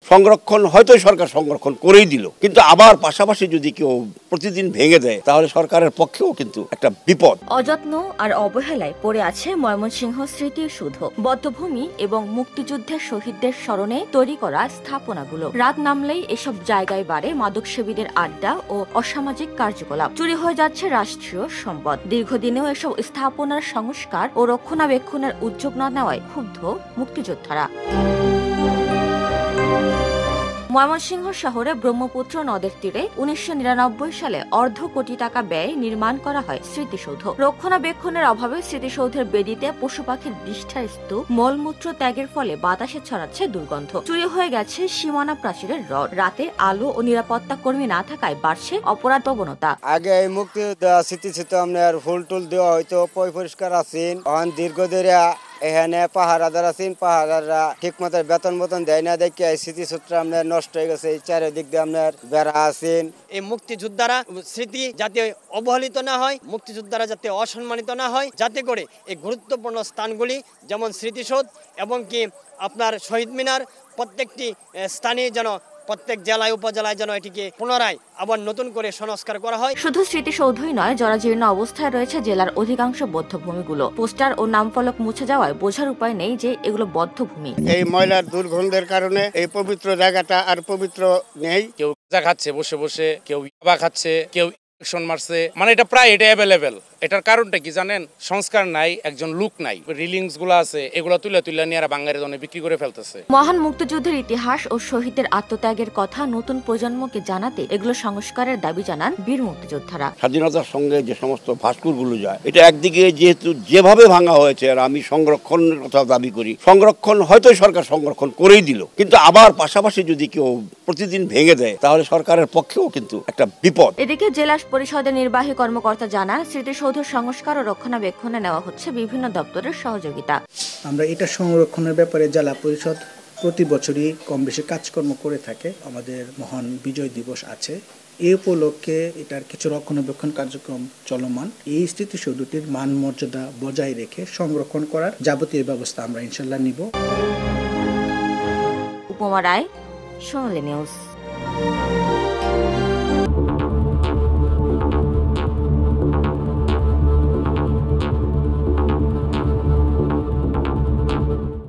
সংরক্ষণ হয়তো সরকার সংরক্ষণ করেই দিল, কিন্তু আবার পাশাপাশি যদি কেউ প্রতিদিন ভেঙে দেয় তাহলে সরকারের পক্ষেও কিন্তু একটা বিপদ। অযত্ন আর অবহেলায় পড়ে আছে ময়মনসিংহ স্মৃতিসৌধ। বধ্যভূমি এবং মুক্তিযুদ্ধের শহীদদের স্মরণে তৈরি করা স্থাপনাগুলো। রাত নামলেই এসব জায়গায় বাড়ে মাদকসেবীদের আড্ডা ও অসামাজিক কার্যকলাপ। চুরি হয়ে যাচ্ছে রাষ্ট্রীয় সম্পদ। দীর্ঘদিনেও এসব স্থাপনার সংস্কার ও রক্ষণাবেক্ষণের উদ্যোগ না নেওয়ায় ক্ষুব্ধ মুক্তিযোদ্ধারা। ময়মনসিংহ শহরে ব্রহ্মপুত্র নদের তীরে 1999 সালে অর্ধ কোটি টাকা ব্যয়ে নির্মাণ করা হয় স্মৃতিসৌধ। রক্ষণাবেক্ষণের অভাবে স্মৃতিসৌধের বেদিতে পশু পাখির বিষ্ঠার স্তূপ, মলমূত্র ত্যাগের ফলে বাতাসে ছড়াচ্ছে দুর্গন্ধ। চুরি হয়ে গেছে সীমানা প্রাচীরের রড। রাতে আলো ও নিরাপত্তা কর্মী না থাকায় বাড়ছে অপরাধ প্রবণতা। আগে এই মুক্তি স্মৃতিসৌধ আপনার ফুল টুল দেওয়া হয়তো পরিষ্কার আছেন, দীর্ঘ ধরে এখানে পাহারাদার আছেন, পাহারাদাররা ঠিক মতো বেতন দেয় না, দেখে এই স্মৃতিসূত্র আপনার নষ্ট হয়ে গেছে। এই চারিদিক দিয়ে আপনার বেড়া আছেন। এই মুক্তিযোদ্ধারা স্মৃতি যাতে অবহেলিত না হয়, মুক্তিযোদ্ধারা যাতে অসম্মানিত না হয়, যাতে করে এই গুরুত্বপূর্ণ স্থানগুলি যেমন স্মৃতিসৌধ এবং কি আপনার শহীদ মিনার প্রত্যেকটি স্থানে যেন প্রত্যেক জেলায় উপজেলায় যেন এটিকে পুনরায় আবার নতুন করে সংস্কার করা হয়। শুধু স্মৃতিসৌধই নয়, জরাজীর্ণ অবস্থায় রয়েছে জেলার অধিকাংশ বধ্যভূমিগুলো। পোস্টার ও নামফলক মুছে যাওয়ায় বোঝার উপায় নেই যে এগুলো বধ্যভূমি। এই ময়লার দুর্গন্ধের কারণে এই পবিত্র জায়গাটা আর পবিত্র নেই। কেউ গাঁজা খাচ্ছে বসে বসে, কেউ ইয়াবা খাচ্ছে, কেউ ইনজেকশন মারছে, মানে এটা প্রায় এটা অ্যাভেলেবেল। এটার কারণটা কি জানেন? সংস্কার নাই, একজন লোক নাই। রিলিংস গুলো আছে এগুলো তুলে নিয়ে আর বাঙালি জনে বিক্রি করে ফেলতেছে। মহান মুক্তিযুদ্ধের ইতিহাস ও শহীদদের আত্মত্যাগের কথা নতুন প্রজন্মকে জানাতে এগুলো সংস্কারের দাবি জানান বীর মুক্তিযোদ্ধারা। স্বাধীনতার সঙ্গে যে সমস্ত ভাস্করগুলো যায়, এটা একদিকে যেহেতু যেভাবে ভাঙা হয়েছে, আর আমি সংরক্ষণের কথা দাবি করি, সংরক্ষণ হয়তো সরকার সংরক্ষণ করেই দিল, কিন্তু আবার পাশাপাশি যদি কেউ প্রতিদিন ভেঙে দেয় তাহলে সরকারের পক্ষেও কিন্তু একটা বিপদ। এদিকে জেলা পরিষদের নির্বাহী কর্মকর্তা জানান, স্মৃতিসৌধ সংস্কার ও রক্ষণাবেক্ষণে নেওয়া হচ্ছে বিভিন্ন দপ্তরের সহযোগিতা। আমরা এটা সংরক্ষণের ব্যাপারে জেলা পরিষদ প্রতি বছরই কম বেশি কাজকর্ম করে থাকে। আমাদের মহান বিজয় দিবস আছে, এই উপলক্ষে এটার কিছু রক্ষণাবেক্ষণ কার্যক্রম চলমান। এই স্মৃতিসৌধটির মান মর্যাদা বজায় রেখে সংরক্ষণ করার যাবতীয় ব্যবস্থা আমরা ইনশাল্লাহ নিব। উপমা রায়, সোনালী নিউজ।